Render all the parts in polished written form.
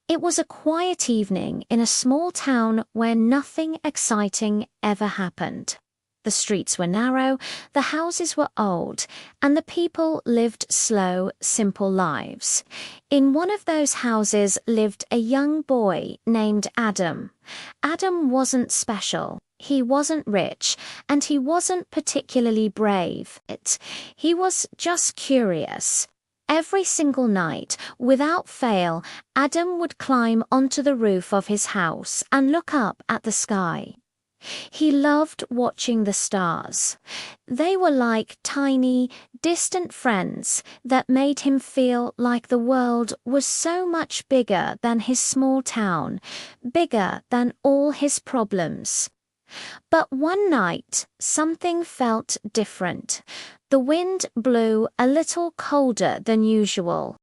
It was a quiet evening in a small town where nothing exciting ever happened. The streets were narrow, the houses were old, and the people lived slow, simple lives. In one of those houses lived a young boy named Adam. Adam wasn't special. He wasn't rich, and he wasn't particularly brave. He was just curious. Every single night, without fail, Adam would climb onto the roof of his house and look up at the sky. He loved watching the stars. They were like tiny, distant friends that made him feel like the world was so much bigger than his small town, bigger than all his problems. But one night, something felt different. The wind blew a little colder than usual.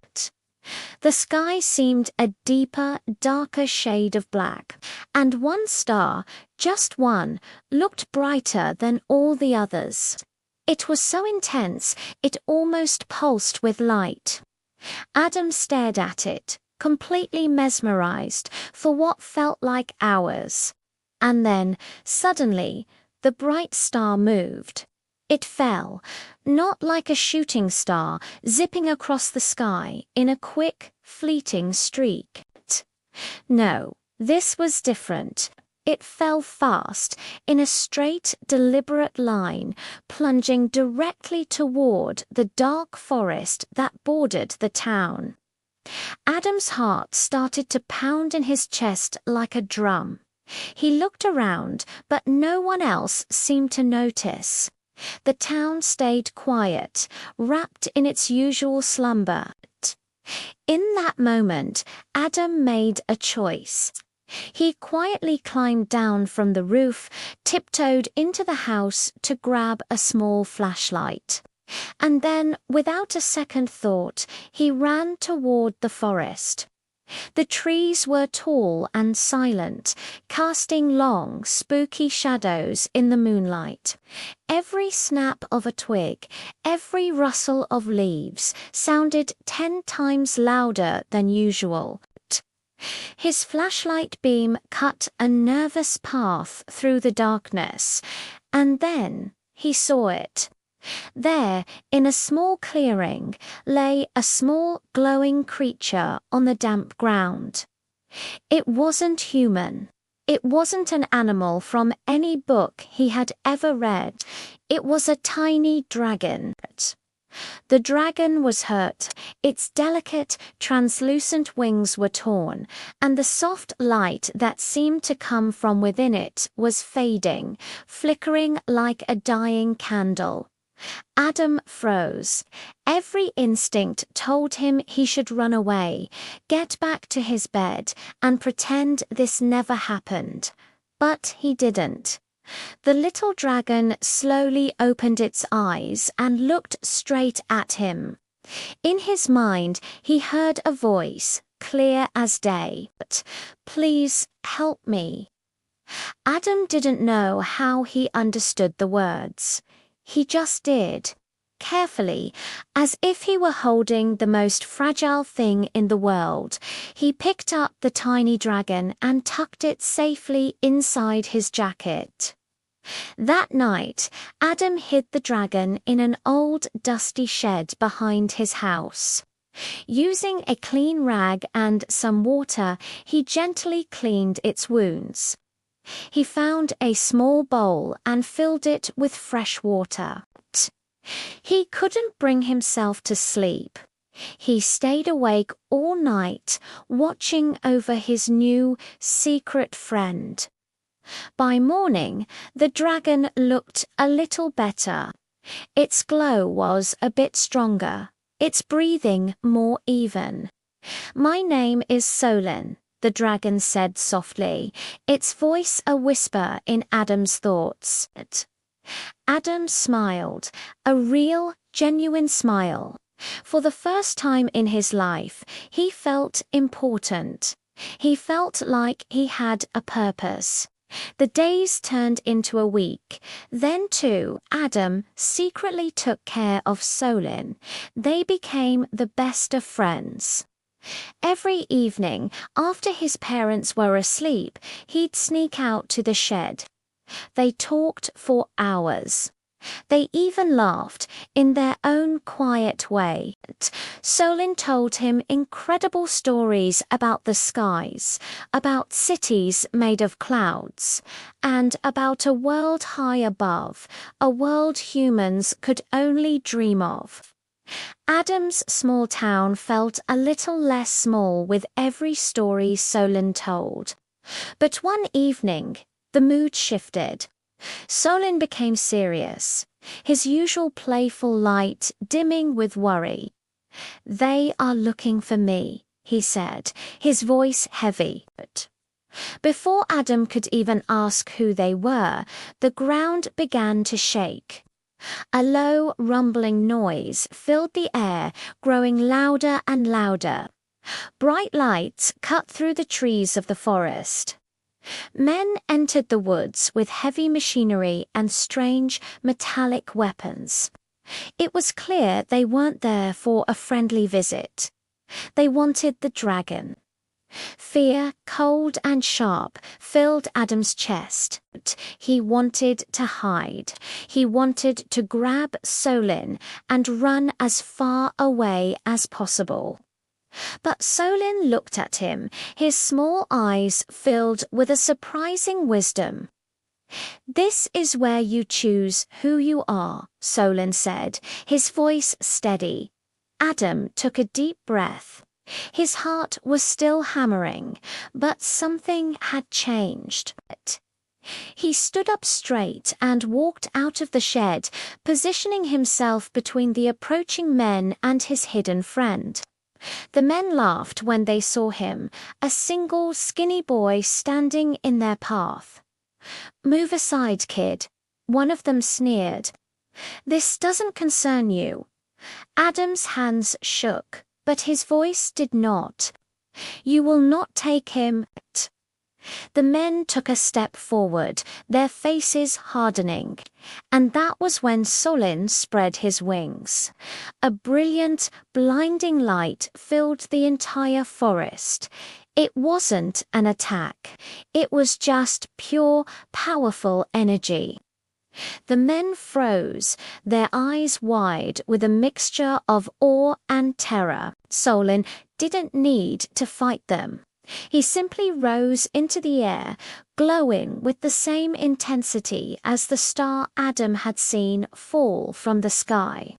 The sky seemed a deeper, darker shade of black, and one star, just one, looked brighter than all the others. It was so intense, it almost pulsed with light. Adam stared at it, completely mesmerized, for what felt like hours. And then, suddenly, the bright star moved. It fell, not like a shooting star zipping across the sky in a quick, fleeting streak. No, this was different. It fell fast, in a straight, deliberate line, plunging directly toward the dark forest that bordered the town. Adam's heart started to pound in his chest like a drum. He looked around, but no one else seemed to notice. The town stayed quiet, wrapped in its usual slumber. In that moment, Adam made a choice. He quietly climbed down from the roof, tiptoed into the house to grab a small flashlight. And then, without a second thought, he ran toward the forest. The trees were tall and silent, casting long, spooky shadows in the moonlight. Every snap of a twig, every rustle of leaves sounded 10 times louder than usual. His flashlight beam cut a nervous path through the darkness, and then he saw it. There, in a small clearing, lay a small glowing creature on the damp ground. It wasn't human. It wasn't an animal from any book he had ever read. It was a tiny dragon. The dragon was hurt. Its delicate, translucent wings were torn, and the soft light that seemed to come from within it was fading, flickering like a dying candle. Adam froze. Every instinct told him he should run away, get back to his bed, and pretend this never happened. But he didn't. The little dragon slowly opened its eyes and looked straight at him. In his mind, he heard a voice, clear as day. "Please help me." Adam didn't know how he understood the words. He just did, carefully, as if he were holding the most fragile thing in the world. He picked up the tiny dragon and tucked it safely inside his jacket. That night, Adam hid the dragon in an old, dusty shed behind his house. Using a clean rag and some water, he gently cleaned its wounds. He found a small bowl and filled it with fresh water. He couldn't bring himself to sleep. He stayed awake all night, watching over his new, secret friend. By morning, the dragon looked a little better. Its glow was a bit stronger, its breathing more even. "My name is Solin," the dragon said softly, its voice a whisper in Adam's thoughts. Adam smiled, a real, genuine smile. For the first time in his life, he felt important. He felt like he had a purpose. The days turned into a week. Then, too, Adam secretly took care of Solin. They became the best of friends. Every evening, after his parents were asleep, he'd sneak out to the shed. They talked for hours. They even laughed in their own quiet way. Solin told him incredible stories about the skies, about cities made of clouds, and about a world high above, a world humans could only dream of. Adam's small town felt a little less small with every story Solin told. But one evening, the mood shifted. Solin became serious, his usual playful light dimming with worry. "They are looking for me," he said, his voice heavy. Before Adam could even ask who they were, the ground began to shake. A low, rumbling noise filled the air, growing louder and louder. Bright lights cut through the trees of the forest. Men entered the woods with heavy machinery and strange, metallic weapons. It was clear they weren't there for a friendly visit. They wanted the dragon. Fear, cold and sharp, filled Adam's chest. He wanted to hide. He wanted to grab Solin and run as far away as possible. But Solin looked at him, his small eyes filled with a surprising wisdom. "This is where you choose who you are," Solin said, his voice steady. Adam took a deep breath. His heart was still hammering, but something had changed. He stood up straight and walked out of the shed, positioning himself between the approaching men and his hidden friend. The men laughed when they saw him, a single skinny boy standing in their path. "Move aside, kid," one of them sneered. "This doesn't concern you." Adam's hands shook, but his voice did not. "You will not take him." The men took a step forward, their faces hardening. And that was when Solin spread his wings. A brilliant, blinding light filled the entire forest. It wasn't an attack. It was just pure, powerful energy. The men froze, their eyes wide with a mixture of awe and terror. Solin didn't need to fight them. He simply rose into the air, glowing with the same intensity as the star Adam had seen fall from the sky.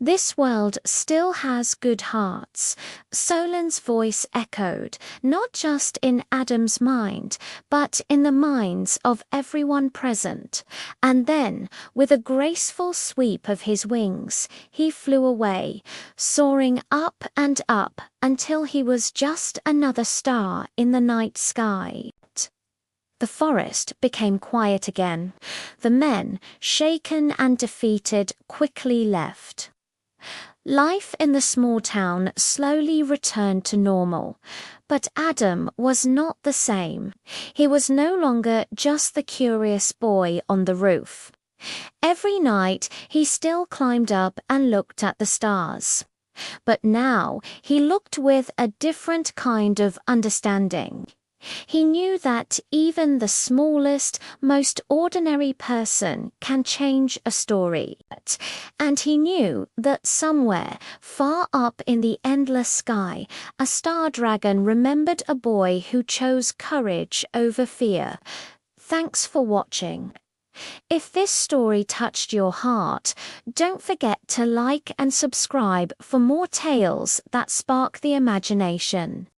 "This world still has good hearts," Solin's voice echoed, not just in Adam's mind, but in the minds of everyone present. And then, with a graceful sweep of his wings, he flew away, soaring up and up until he was just another star in the night sky. The forest became quiet again. The men, shaken and defeated, quickly left. Life in the small town slowly returned to normal, but Adam was not the same. He was no longer just the curious boy on the roof. Every night he still climbed up and looked at the stars. But now he looked with a different kind of understanding. He knew that even the smallest, most ordinary person can change a story. And he knew that somewhere, far up in the endless sky, a star dragon remembered a boy who chose courage over fear. Thanks for watching. If this story touched your heart, don't forget to like and subscribe for more tales that spark the imagination.